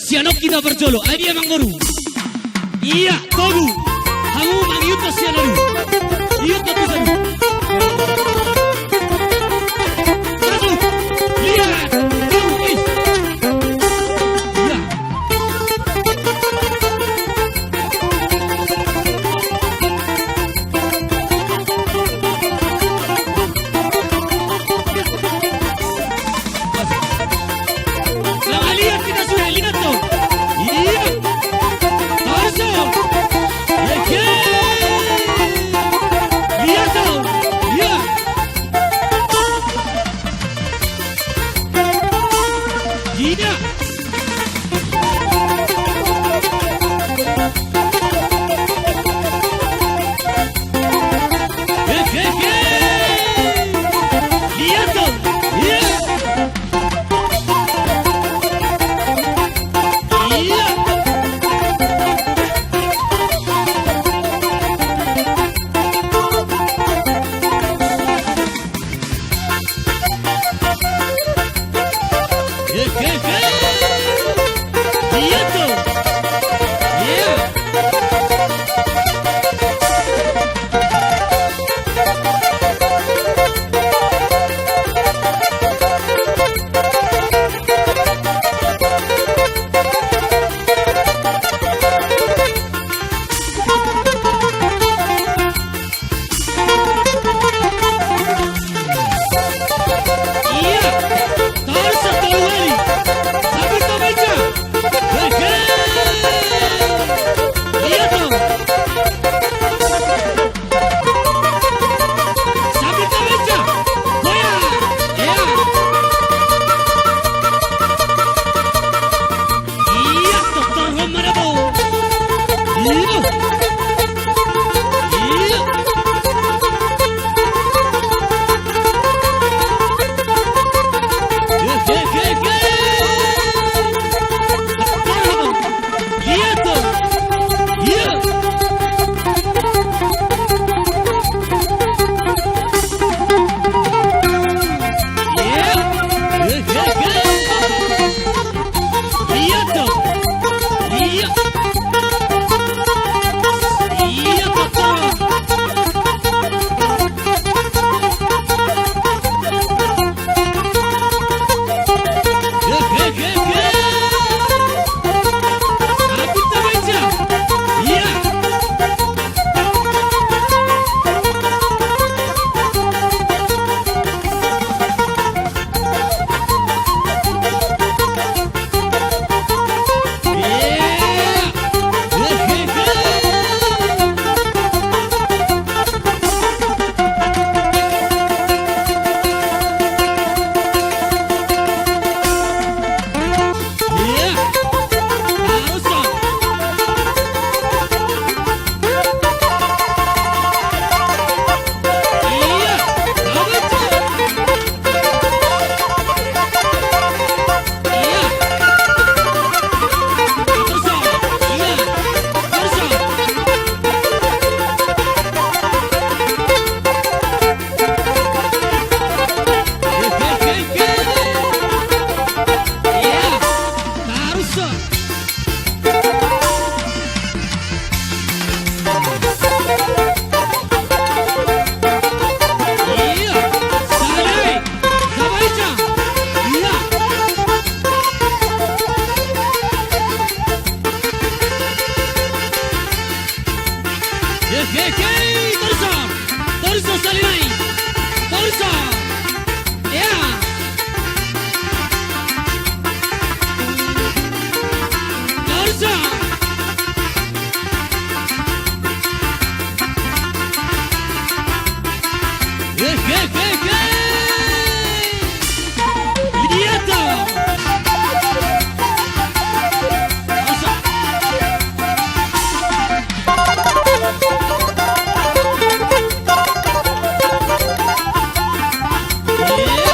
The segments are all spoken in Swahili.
Sianok kita berjolo. Dia manggoru. Iya, togu. Hangu mangyuto sianaru. Yuto tusaru. Masuk. Lihat. Togu is. Iya. Nah, lihat kita sudah lihat tuh. Iya. Torso. Oke. Lihat tuh. Iya. Gila. Oke. Lihat tuh. Iya. Iya. Oke. Iya tuh. Iya. Iya. Torso keluar. Sambil kemeja. Oke. Iya tuh. Sambil kemeja. Goyang. Iya. Iya, Dokter Homarabo. Iya. Iya. Oke. Lihat tuh. Iya. Iya. Oke. Lihat tuh. Iya. Iya, Dokter. Oke. Aku kemeja. Iya. Iya. Harus dong. Iya. Harus dong. Iya. Harus dong. Iya. Harus dong. Oke. Iya. Harus dong. Iya. Saleh. Kemeja. Iya. Oke. Torso Saleh. Torso. Iya. Torso. Oke. Lihat tuh. Masuk. Iya.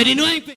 Jadi no hay